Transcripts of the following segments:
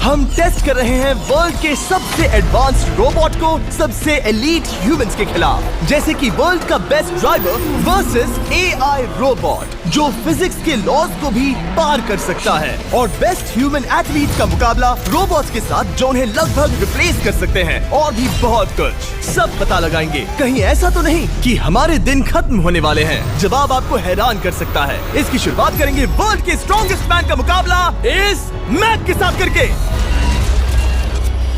हम टेस्ट कर रहे हैं वर्ल्ड के सबसे एडवांस्ड रोबोट को सबसे एलीट ह्यूमंस के खिलाफ, जैसे कि वर्ल्ड का best driver versus AI robot जो फिजिक्स के लॉज को भी पार कर सकता है, और बेस्ट ह्यूमन एथलीट का मुकाबला रोबोट्स के साथ जो उन्हें लगभग रिप्लेस कर सकते हैं, और भी बहुत कुछ सब पता लगाएंगे। कहीं ऐसा तो नहीं कि हमारे दिन खत्म होने वाले हैं? जवाब आपको हैरान कर सकता है। इसकी शुरुआत करेंगे वर्ल्ड के स्ट्रॉन्गेस्ट मैन का मुकाबला इस मैक के साथ करके।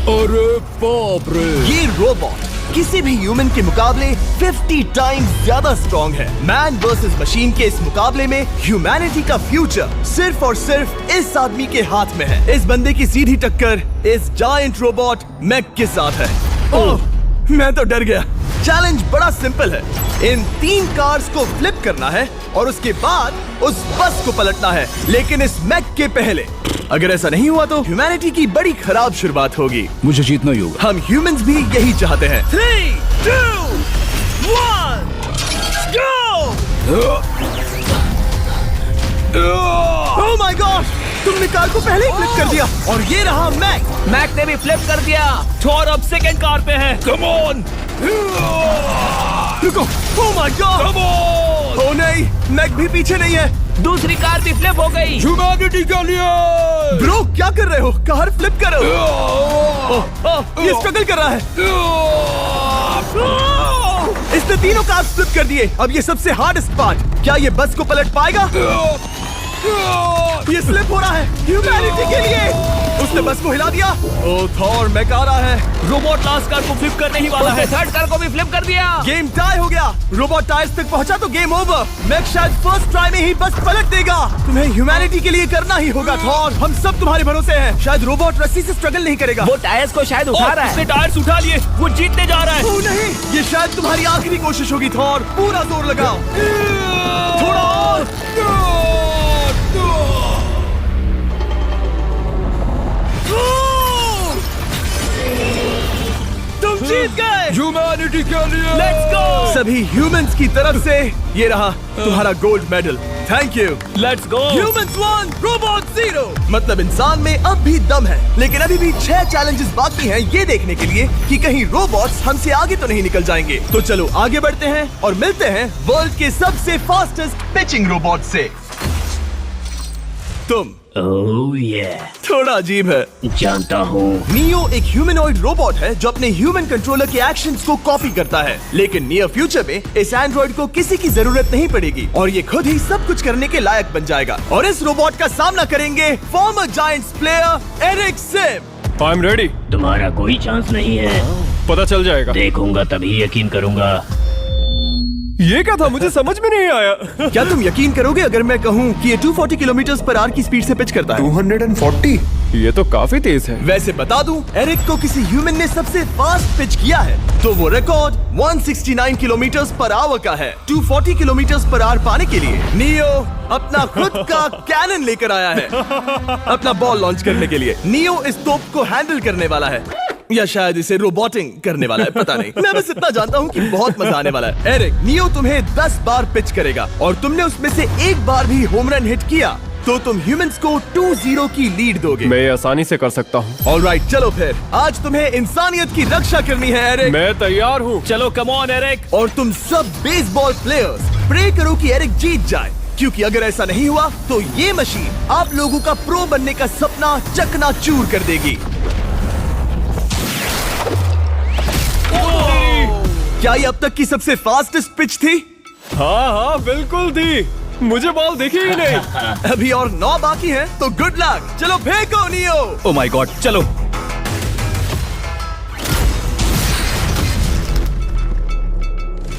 अरे बाप रे! ये रोबोट किसी भी ह्यूमन के मुकाबले 50 टाइम्स ज्यादा स्ट्रॉन्ग है। मैन वर्सेस मशीन के इस मुकाबले में ह्यूमैनिटी का फ्यूचर सिर्फ और सिर्फ इस आदमी के हाथ में है। इस बंदे की सीधी टक्कर इस जायंट रोबोट मैक के साथ है। ओह, मैं तो डर गया। चैलेंज बड़ा सिंपल है। इन 3 कार्स को फ्लिप करना है और उसके बाद उस बस को पलटना है, लेकिन इस मैक के पहले। अगर ऐसा नहीं हुआ तो ह्यूमैनिटी की बड़ी खराब शुरुआत होगी। मुझे जीतना ही होगा। हम ह्यूमंस भी यही चाहते हैं। 3, 2, 1, go! Oh my God! तुमने कार को पहले ही फ्लिप कर दिया, और ये रहा मैक ने भी फ्लिप कर दिया। थॉर अब सेकंड कार पे है। Come on! रुको! Oh my God! Come on! Oh नहीं, मैक भी पीछे नहीं है। दूसरी कार भी फ्लिप हो गई। ह्यूमैनिटी के लिए! ब्रो, क्या कर रहे हो? कार फ्लिप करो। ये स्ट्रगल कर रहा है। इसने तीनों कार फ्लिप कर दिए। अब ये सबसे हार्डेस्ट पार्ट। क्या ये बस को पलट पाएगा? ये स्लिप हो रहा है ह्यूमैनिटी के लिए। उसने बस को हिला दिया। ओ थॉर, मैक आ रहा है। रोबोट लास्ट कार को फ्लिप करने ही वाला है। थर्ड कार को भी फ्लिप कर दिया। गेम टाई हो गया। रोबोट टायर्स तक पहुंचा तो गेम ओवर। मैक शायद फर्स्ट ट्राई में ही बस पलट देगा। तुम्हें ह्यूमैनिटी के लिए करना ही होगा थॉर। हम सब तुम्हारे भरोसे हैं। शायद रोबोट रस्सी से स्ट्रगल नहीं करेगा। वो टायर्स को शायद उठा रहा है। उसने टायर्स उठा लिए। वो जीतने जा रहा है। ओ नहीं, ये शायद तुम्हारी आखिरी कोशिश होगी थॉर। पूरा जोर लगाओ। थोड़ा और। तुम जीत गए। ह्यूमैनिटी के लिए! Let's go! सभी ह्यूमंस की तरफ से ये रहा तुम्हारा gold medal. Thank you. Let's go! Humans 1, robot 0। मतलब इंसान में अब भी दम है, लेकिन अभी भी 6 चैलेंजेस बाकी हैं ये देखने के लिए कि कहीं रोबोट्स हमसे आगे तो नहीं निकल जाएंगे। तो चलो आगे बढ़ते हैं और मिलते हैं वर्ल्ड के सबसे फास्टेस्ट पिचिंग रोबोट से। तुम ओह ये थोड़ा अजीब है, जानता हूँ। नियो एक ह्यूमनॉइड रोबोट है जो अपने ह्यूमन कंट्रोलर के एक्शंस को कॉपी करता है, लेकिन नियर फ्यूचर में इस एंड्रॉइड को किसी की जरूरत नहीं पड़ेगी और ये खुद ही सब कुछ करने के लायक बन जाएगा। और इस रोबोट का सामना करेंगे former Giants player Eric Sim. I am ready. तुम्हारा कोई चांस नहीं है। पता चल जाएगा। देखूंगा तभी यकीन करूंगा। ये क्या था? मुझे समझ में नहीं आया। क्या तुम यकीन करोगे अगर मैं कहूँ कि ये 240 किलोमीटर/आवर की स्पीड से पिच करता है? 240? ये तो काफी तेज है। वैसे बता दूं, एरिक को किसी ह्यूमन ने सबसे फास्ट पिच किया है तो वो रिकॉर्ड 169 किलोमीटर/आवर का है। 240 किलोमीटर/आवर पाने के लिए नियो अपना खुद का कैनन लेकर आया है अपना बॉल लॉन्च करने के लिए। नियो इस तोप को हैंडल करने वाला है, या शायद इसे रोबोटिंग करने वाला है, पता नहीं। मैं बस इतना जानता हूँ कि बहुत मजा आने वाला है। एरिक, नियो तुम्हें 10 बार पिच करेगा और तुमने उसमें से एक बार भी होम रन हिट किया तो तुम ह्यूमंस को 2-0 की लीड दोगे। मैं ये आसानी से कर सकता हूँ। ऑलराइट, चलो फिर आज तुम्हें इंसानियत की रक्षा करनी है एरिक। मैं तैयार हूँ। चलो कम ऑन एरिक। और तुम सब बेसबॉल प्लेयर्स प्रे करो कि एरिक जीत जाए, क्योंकि अगर ऐसा नहीं हुआ तो ये मशीन आप लोगों का प्रो बनने का सपना चकनाचूर कर देगी। क्या ये अब तक की सबसे फास्टेस्ट पिच थी? हाँ, बिल्कुल थी। मुझे बॉल दिखी ही नहीं। अभी और 9 बाकी हैं, तो गुड लक। चलो फेंको नियो। ओह माय गॉड, चलो।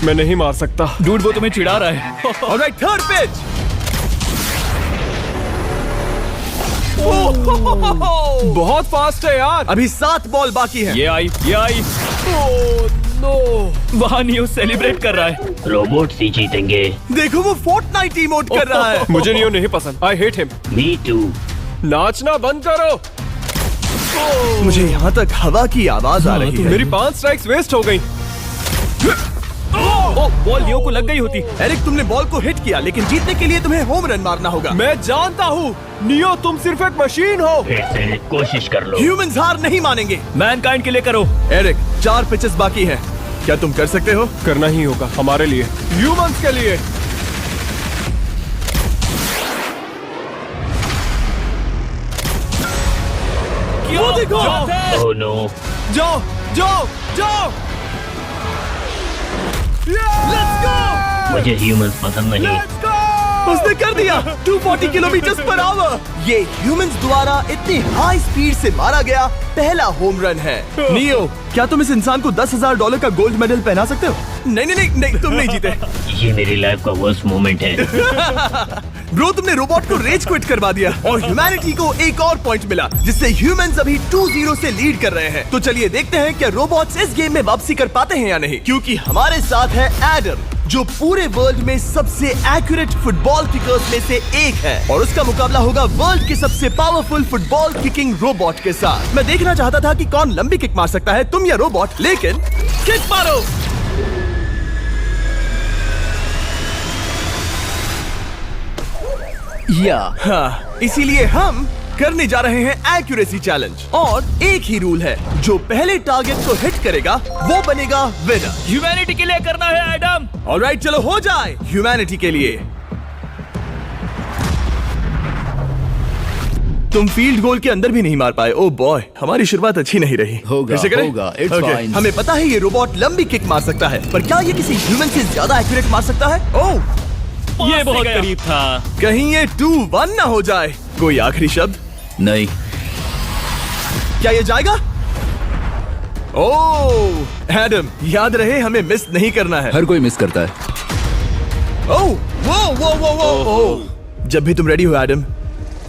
मैं नहीं मार सकता। डूड, वो तुम्हें चिढ़ा रहा है। Alright, third pitch. बहुत फास्ट है यार। अभी 7 बॉल बाकी हैं। ये आई। Oh no! वहाँ नियो सेलिब्रेट कर रहा है। रोबोट ही जीतेंगे। देखो वो फोर्टनाइट इमोट कर रहा है। मुझे नियो नहीं पसंद। I hate him. Me too. नाचना बंद करो। मुझे यहाँ तक हवा की आवाज आ रही है। मेरी 5 स्ट्राइक्स वेस्ट हो गई। ओ, बॉल लियो को लग गई होती। एरिक, तुमने बॉल को हिट किया, लेकिन जीतने के लिए तुम्हें होम रन मारना होगा। मैं जानता हूँ नियो, तुम सिर्फ एक मशीन हो। फिर से कोशिश कर लो। ह्यूमंस हार नहीं मानेंगे। मैनकाइंड के लिए करो। एरिक, 4 पिचेस बाकी हैं। क्या तुम कर सकते हो? करना ही होगा हमारे लिए, ह्यूमंस के लिए। वो देखो। Oh no. जाओ जाओ जाओ। Let's go. मुझे ह्यूमंस पसंद नहीं। उसने कर दिया 240 किलोमीटर पर आवर। ये ह्यूमंस द्वारा इतनी हाई स्पीड से मारा गया पहला होम रन है। नियो, क्या तुम इस इंसान को $10,000 का गोल्ड मेडल पहना सकते हो? नहीं नहीं नहीं, नहीं तुम नहीं जीते। ये मेरी लाइफ का वर्स्ट मोमेंट है। ब्रो, तुमने रोबोट को रेज क्विट करवा दिया और ह्यूमैनिटी को एक और पॉइंट मिला, जिससे ह्यूमंस अभी 2-0 से लीड कर रहे हैं। तो चलिए देखते हैं क्या रोबोट्स इस गेम में वापसी कर पाते हैं या नहीं, क्योंकि हमारे साथ है एडम, जो पूरे वर्ल्ड में सबसे एक्यूरेट फुटबॉल किकर्स में से एक है, और उसका मुकाबला होगा वर्ल्ड के सबसे पावरफुल फुटबॉल किकिंग रोबोट के साथ। मैं देखना चाहता था कि कौन लंबी किक मार सकता है, तुम या रोबोट, लेकिन किक मारो। हाँ, इसीलिए हम करने जा रहे हैं एक्यूरेसी चैलेंज, और एक ही रूल है, जो पहले टारगेट को हिट करेगा वो बनेगा विनर। ह्यूमैनिटी के लिए करना है एडम। ऑलराइट, चलो हो जाए ह्यूमैनिटी के लिए। तुम फील्ड गोल के अंदर भी नहीं मार पाए। ओह बॉय, हमारी शुरुआत अच्छी नहीं रही। होगा, फिर से करें? होगा, it's Okay, fine. हमें पता है ये रोबोट लंबी किक मार सकता है, पर क्या ये किसी ह्यूमन से ज्यादा एक्यूरेट मार सकता है? ओह, ये बहुत करीब था। कहीं ये 2-1 ना हो जाए। कोई आखिरी शब्द? नहीं। क्या ये जाएगा? ओह एडम, याद रहे हमें मिस नहीं करना है। हर कोई मिस करता है। ओह वो जब भी तुम रेडी हो एडम,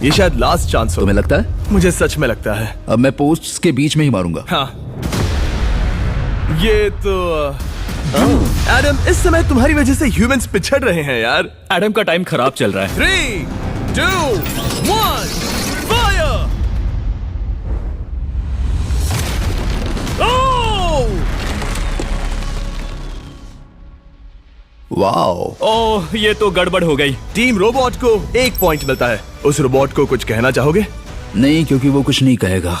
ये शायद लास्ट चांस हो। तुम्हें लगता है? मुझे सच में लगता है। अब मैं पोस्ट्स के बीच में ही मारूंगा। हाँ, ये तो एडम, इस समय तुम्हारी वजह से ह्यूमंस पिछड़ रहे हैं यार। एडम का टाइम खराब चल रहा है। 3, 2, 1, फायर! वाओ। ओह, ये तो गड़बड़ हो गई। टीम रोबोट को 1 पॉइंट मिलता है। उस रोबोट को कुछ कहना चाहोगे? नहीं, क्योंकि वो कुछ नहीं कहेगा।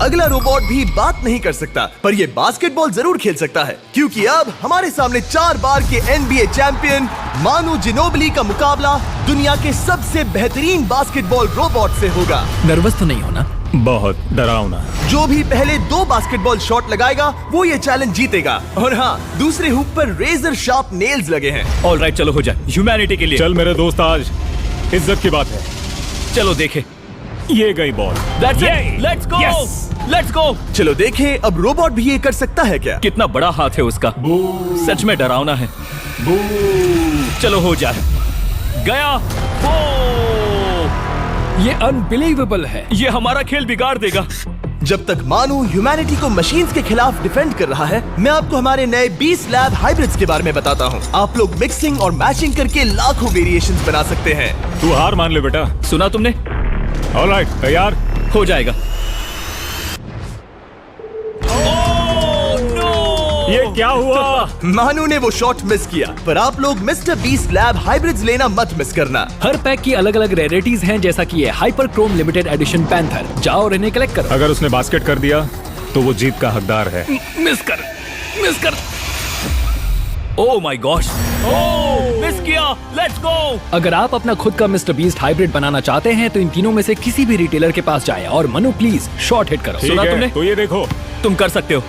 अगला रोबोट भी बात नहीं कर सकता, पर ये बास्केटबॉल जरूर खेल सकता है, क्योंकि अब हमारे सामने 4 बार के NBA चैंपियन मानू जिनोबिली का मुकाबला दुनिया के सबसे बेहतरीन बास्केटबॉल रोबोट से होगा। नर्वस तो नहीं होना? बहुत डरावना। जो भी पहले 2 बास्केटबॉल शॉट लगाएगा वो ये चैलेंज जीतेगा। और हाँ, दूसरे हुक पर रेजर शार्प नेल्स लगे हैं। ऑलराइट, चलो हो जाए ह्यूमैनिटी के लिए। चल मेरे दोस्त, आज इज्जत की बात है। चलो देखे। ये गई ball. Let's go, let's go. चलो देखें अब रोबोट भी ये कर सकता है क्या? कितना बड़ा हाथ है उसका, सच में डरावना है। चलो हो जाए। गया। ये अनबिलीवेबल है। ये हमारा खेल बिगाड़ देगा। जब तक मानू ह्यूमैनिटी को मशीन्स के खिलाफ डिफेंड कर रहा है, मैं आपको हमारे नए 20 लैब हाइब्रिड्स के बारे में बताता हूँ। आप लोग मिक्सिंग और मैचिंग करके लाखों वेरिएशंस बना सकते हैं। तू हार मान ले बेटा। सुना तुमने? ऑलराइट, तैयार? हो जाएगा। ये क्या हुआ? मानू ने वो शॉट मिस किया, पर आप लोग मिस्टर 20 लैब हाइब्रिड्स लेना मत मिस करना। हर पैक की अलग अलग रेयरिटीज हैं, जैसा कि ये hyper Chrome limited edition panther. जाओ और इन्हें कलेक्ट करो। अगर उसने बास्केट कर दिया तो वो जीत का हकदार है। मिस कर। Oh my gosh, oh miss किया। Let's go. अगर आप अपना खुद का मिस्टर बीस्ट हाइब्रिड बनाना चाहते हैं तो इन तीनों में से किसी भी रिटेलर के पास जाएं और मनु प्लीज शॉट हिट करो। ठीक सुना है, तुमने? तो ये देखो। तुम कर सकते हो।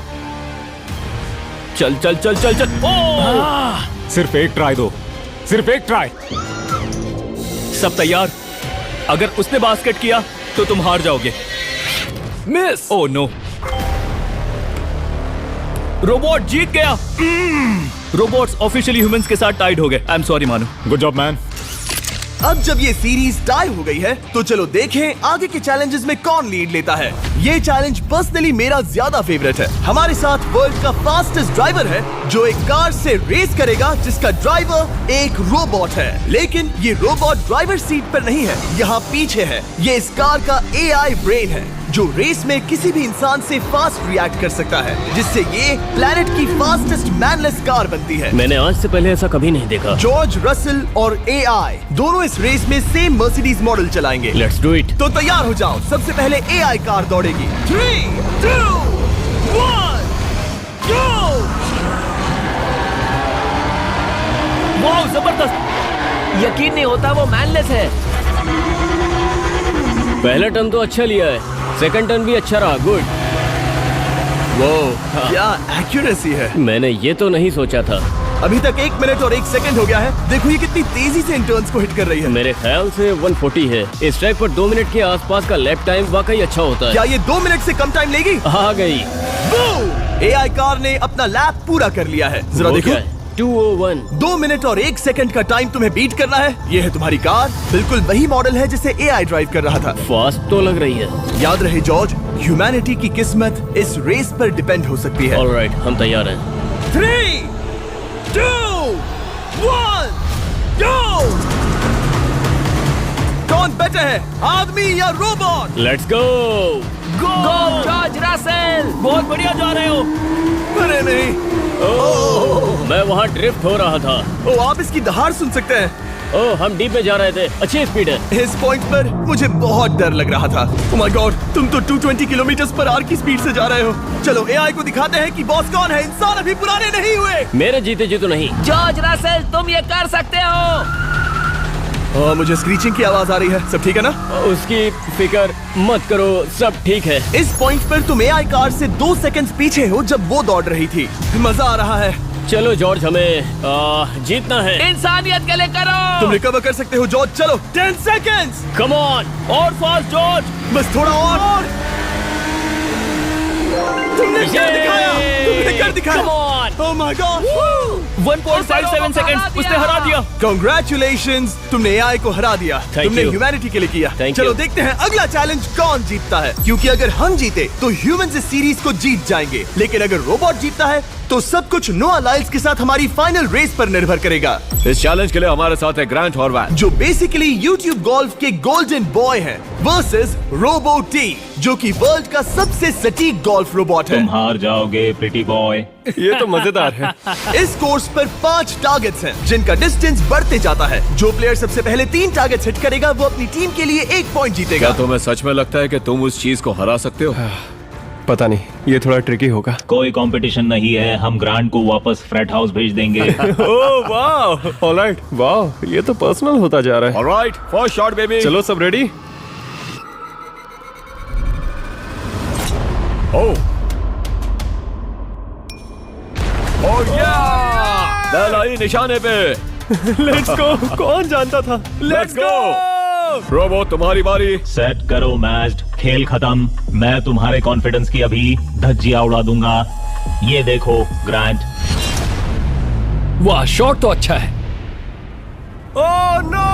चल चल चल चल चल। ओह! सिर्फ एक ट्राई दो, सिर्फ एक ट्राई। सब तैयार? अगर उसने बास्केट किया तो तुम हार जाओगे। मिस। ओह नो, रोबोट जीत गया। रोबोट्स ऑफिशियली ह्यूमंस के साथ टाइड हो गए। आई एम सॉरी मानू। Good job man. अब जब ये सीरीज टाई हो गई है, तो चलो देखें आगे के चैलेंजेस में कौन लीड लेता है। ये चैलेंज पर्सनली मेरा ज्यादा फेवरेट है। हमारे साथ वर्ल्ड का फास्टेस्ट ड्राइवर है, जो एक कार से रेस करेगा जिसका ड्राइवर एक रोबोट है। लेकिन ये रोबोट ड्राइवर सीट पर नहीं है, यहाँ पीछे है। ये इस कार का AI ब्रेन है, जो रेस में किसी भी इंसान से फास्ट रिएक्ट कर सकता है, जिससे ये प्लेनेट की फास्टेस्ट मैनलेस कार बनती है। मैंने आज से पहले ऐसा कभी नहीं देखा। जॉर्ज रसल और AI दोनों इस रेस में सेम मर्सिडीज मॉडल चलाएंगे। Let's do it. तो तैयार हो जाओ, सबसे पहले AI कार दौड़ेगी। 3, 2, 1, go! वाह, जबरदस्त! यकीन नहीं होता वो मैनलेस है। पहला टर्न तो अच्छा लिया है, सेकंड टर्न भी अच्छा रहा। गुड। वो क्या एक्यूरेसी है। मैंने ये तो नहीं सोचा था। अभी तक 1 मिनट और 1 सेकंड हो गया है। देखो ये कितनी तेजी से इन टर्न्स को हिट कर रही है। मेरे ख्याल से 140 है। इस ट्रैक पर 2 मिनट के आसपास का लैप टाइम वाकई अच्छा होता है। क्या ये 2 मिनट से कम टाइम लेगी? आ गई। AI कार ने अपना लैप पूरा कर लिया है। जरा वो देखो, क्या है? 201। 2 मिनट और 1 सेकंड का टाइम तुम्हें बीट करना है। ये है तुम्हारी कार, बिल्कुल वही मॉडल है जिसे AI ड्राइव कर रहा था। फास्ट तो लग रही है। याद रहे जॉर्ज, ह्यूमैनिटी की किस्मत इस रेस पर डिपेंड हो सकती है। ऑलराइट, हम तैयार हैं। 3, 2, 1, go! कौन बेटर है, आदमी या robot? Let's go. Go George Russell, बहुत बढ़िया जा रहे हो। अरे नहीं, मैं वहाँ ड्रिफ्ट हो रहा था। ओ आप इसकी दहाड़ सुन सकते हैं। ओह, हम डीप में जा रहे थे। अच्छी स्पीड है। इस पॉइंट पर मुझे बहुत डर लग रहा था। ओह माय गॉड, तुम तो 220 किलोमीटर पर आवर की स्पीड से जा रहे हो। चलो AI को दिखाते हैं कि बॉस कौन है। इंसान अभी पुराने नहीं हुए। मेरे जीते जी तो नहीं। जॉर्ज रसेल, तुम ये कर सकते हो। मुझे स्क्रीचिंग की आवाज आ रही है। सब ठीक है ना? उसकी फिक्र मत करो, सब ठीक है। इस पॉइंट पर तुम AI कार से 2 सेकंड्स पीछे हो जब वो दौड़ रही थी। मजा आ रहा है। चलो जॉर्ज, हमें जीतना है। इंसानियत के लिए करो। तुम रिकवर कर सकते हो जॉर्ज। चलो 10 सेकंड्स। कम ऑन, और फास्ट जॉर्ज। बस थोड़ा और। तुमने क्या दिखाया? तुमने कर दिखाया। Come on! Oh my God! 1.57 seconds, उसने हरा दिया। Congratulations! तुमने AI को हरा दिया। Thank तुमने you. ह्यूमैनिटी के लिए किया। Thank चलो you. देखते हैं अगला चैलेंज कौन जीतता है। क्योंकि अगर हम जीते तो ह्यूमंस इस सीरीज को जीत जाएंगे, लेकिन अगर रोबोट जीतता है तो सब कुछ नोआ लाइल्स के साथ हमारी फाइनल रेस पर निर्भर करेगा। इस चैलेंज के लिए हमारे साथ है ग्रांट हॉर्वैट, जो बेसिकली YouTube गोल्फ के गोल्डन बॉय हैं, वर्सेस रोबो टी, जो कि वर्ल्ड का सबसे सटीक गोल्फ रोबोट है। तुम हार जाओगे प्रिटी बॉय। ये तो मजेदार है। इस कोर्स पर 5 टारगेट्स हैं, जिनका डिस्टेंस बढ़ते जाता है। जो प्लेयर सबसे पहले 3 टारगेट्स हिट करेगा वो अपनी टीम के लिए 1 पॉइंट जीतेगा। क्या तुम्हें सच में लगता है कि तुम उस चीज को हरा सकते हो? पता नहीं, ये थोड़ा ट्रिकी होगा। कोई कंपटीशन नहीं है, हम ग्रांट को वापस फ्रेट हाउस भेज देंगे। ओह वाह, ऑलराइट, वाह, ये तो पर्सनल होता जा रहा है। Alright, first shot baby. चलो सब रेडी? ओह या! बैल आई निशाने पे। Let's go. कौन जानता था? Let's go. रोबो, तुम्हारी बारी। सेट करो मैच, खेल खत्म। मैं तुम्हारे कॉन्फिडेंस की अभी धज्जियां उड़ा दूंगा। ये देखो ग्रांट। वाह, शॉट तो अच्छा है। Oh no!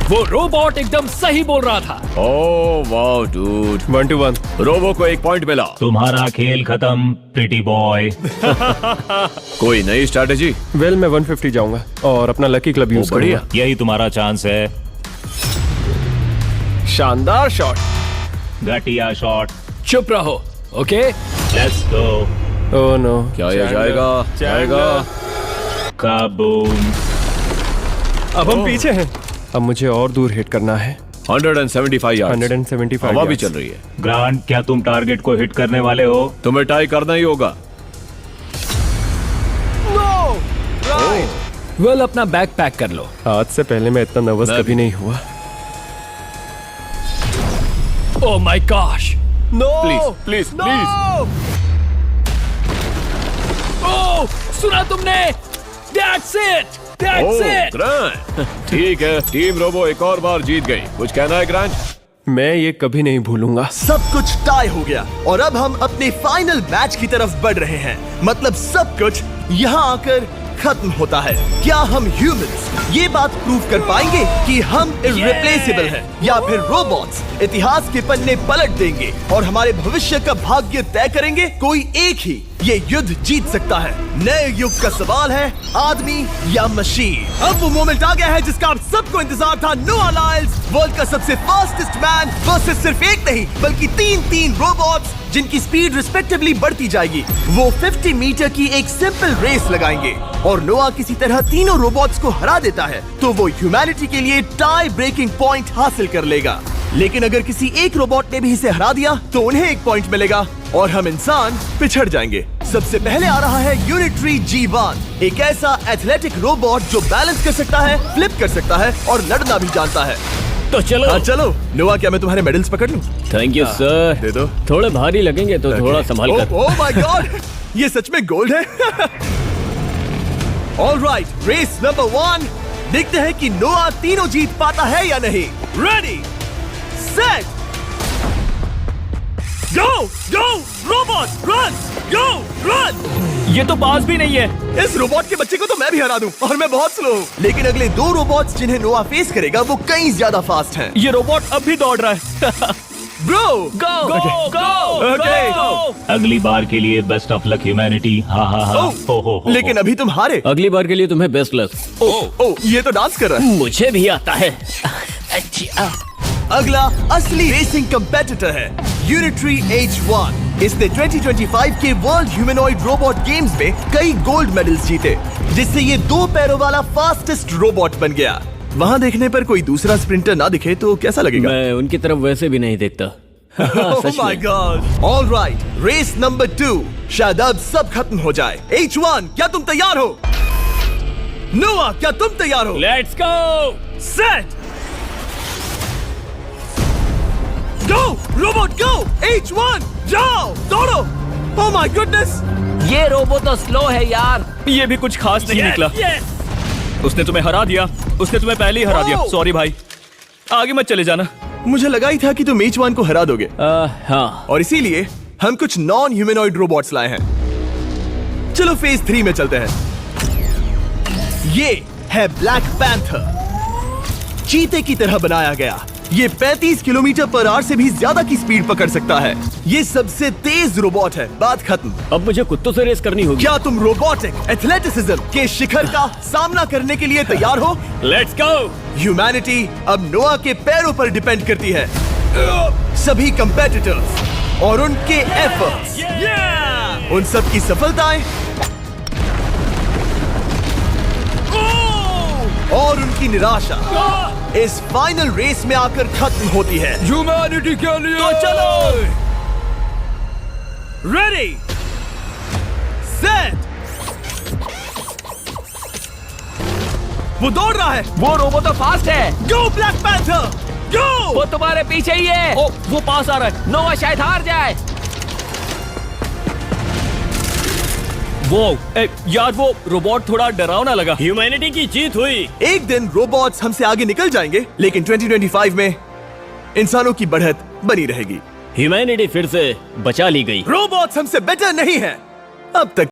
वो रोबोट एकदम सही बोल रहा था। ओह वाह डूड, 1 to 1। रोबो को 1 पॉइंट मिला। तुम्हारा खेल खत्म प्रिटी बॉय। कोई नई स्ट्रैटेजी? वेल, मैं 150 जाऊंगा और अपना लकी क्लब यूज बढ़िया। करूंगा। यही तुम्हारा चांस है। शानदार शॉट। घटिया शॉट। चुप रहो, okay? Let's go. Oh no, क्या ये जाएगा? जाएगा। काबूम। अब हम पीछे हैं। अब मुझे और दूर हिट करना है। 175 यार्ड्स। 175 हवा भी yards। चल रही है। ग्रांट, क्या तुम टारगेट को हिट करने वाले हो? तुम्हें टाई करना ही होगा। वेल, अपना बैग पैक कर लो। आज से पहले मैं इतना नर्वस मैं कभी भी। नहीं हुआ। Oh my gosh! No! Please please please. Oh, सुना तुमने? That's it! That's it! Grant, ठीक है, टीम रोबो एक और बार जीत गई। कुछ कहना है ग्रांट? मैं ये कभी नहीं भूलूंगा। सब कुछ टाई हो गया और अब हम अपने फाइनल मैच की तरफ बढ़ रहे हैं। मतलब सब कुछ यहाँ आकर खत्म होता है। क्या हम ह्यूमंस ये बात प्रूव कर पाएंगे कि हम इररिप्लेसेबल हैं, या फिर रोबोट्स इतिहास के पन्ने पलट देंगे और हमारे भविष्य का भाग्य तय करेंगे? कोई एक ही ये युद्ध जीत सकता है। नए युग का सवाल है आदमी या मशीन। अब वो मोमेंट आ गया है जिसका आप सबको इंतजार था। नोआ लाइल्स वर्ल्ड का सबसे फास्टेस्ट मैन वर्सेस सिर्फ एक नहीं बल्कि तीन रोबोट्स जिनकी स्पीड रिस्पेक्टिवली बढ़ती जाएगी। वो 50 मीटर की एक सिंपल रेस लगाएंगे और नोआ किसी तरह तीनों रोबोट्स को हरा देता है तो वो ह्यूमैनिटी के लिए टाई ब्रेकिंग पॉइंट हासिल कर लेगा। लेकिन अगर किसी एक रोबोट ने भी इसे हरा दिया तो उन्हें एक पॉइंट मिलेगा और हम इंसान पिछड़ जाएंगे। सबसे पहले आ रहा है यूनिट्री G1, एक ऐसा एथलेटिक रोबोट जो बैलेंस कर सकता है, फ्लिप कर सकता है और लड़ना भी जानता है। तो चलो। हाँ चलो। नोआ, क्या मैं तुम्हारे मेडल्स पकड़ लूं? Thank you sir. दे दो। थोड़े भारी लगेंगे तो थोड़ा संभाल कर। ओह माय गॉड, ये सच में गोल्ड है। Alright, race number 1। देखते हैं कि नोआ तीनों जीत पाता है या नहीं। रेडी, सेट, गो गो रोबोट, रन, गो रन। ये तो पास भी नहीं है। इस रोबोट के बच्चे को तो मैं भी हरा दूं और मैं बहुत स्लो हूं। लेकिन अगले 2 रोबोट्स जिन्हें नोआ फेस करेगा वो कहीं ज्यादा फास्ट हैं। ये रोबोट अब भी दौड़ रहा है। ब्रो, गो गो गो ओके। अगली बार के लिए बेस्ट ऑफ लक ह्यूमैनिटी। हाँ हाँ हाँ। हो। लेकिन अभी तुम हारे। अगली बार के लिए तुम्हें बेस्ट लक। ओ, ये तो डांस कर रहा है। मुझे भी आता है। अगला असली रेसिंग कंपेटिटर है यूनिट्री H1। इसने 2025 के वर्ल्ड ह्यूमनॉइड रोबोट गेम्स में कई गोल्ड मेडल्स जीते, जिससे ये 2 पैरों वाला फास्टेस्ट रोबोट बन गया। वहाँ देखने पर कोई दूसरा स्प्रिंटर ना दिखे तो कैसा लगेगा? मैं उनकी तरफ वैसे भी नहीं देखता। Oh my God! All right, race number 2। शायद अब सब खत्म हो जाए। H1, क्या तुम तैयार हो? नोआ, क्या तुम तैयार हो? Let's go. Set, go robot go. H1, जाओ, दौड़ो। Oh my goodness! ये रोबोट तो स्लो है यार। ये भी कुछ खास नहीं निकला। उसने तुम्हें हरा दिया। उसने तुम्हें पहले ही हरा दिया। सॉरी भाई, आगे मत चले जाना। मुझे लगा ही था कि तुम H1 को हरा दोगे हाँ। और इसीलिए हम कुछ नॉन ह्यूमनॉइड रोबोट्स लाए हैं। चलो फेज 3 में चलते हैं। ये है ब्लैक पैंथर, चीते की तरह बनाया गया। ये 35 किलोमीटर पर आवर से भी ज्यादा की स्पीड पकड़ सकता है। ये सबसे तेज रोबोट है। बात खत्म। अब मुझे कुत्तों से रेस करनी होगी। क्या तुम रोबोटिक एथलेटिसिज्म के शिखर का सामना करने के लिए तैयार हो? Let's go. ह्यूमैनिटी अब नोआ के पैरों पर डिपेंड करती है। सभी कंपेटिटर्स और उनके एफर्ट्स, उन सब की सफलताएं और उनकी निराशा इस फाइनल रेस में आकर खत्म होती है। ह्यूमैनिटी के लिए। तो चलो, रेडी, सेट, वो दौड़ रहा है। वो रोबोट तो फास्ट है। गो ब्लैक पैंथर, गो। वो तुम्हारे पीछे ही है। ओ, वो पास आ रहा है। नोआ शायद हार जाए। यार वो रोबोट थोड़ा डरावना लगा। ह्यूमैनिटी की जीत हुई। एक दिन रोबोट्स हमसे आगे निकल जाएंगे लेकिन 2025 में इंसानों की बढ़त बनी रहेगी। ह्यूमैनिटी फिर से बचा ली गई। रोबोट्स हमसे बेटर नहीं है अब तक।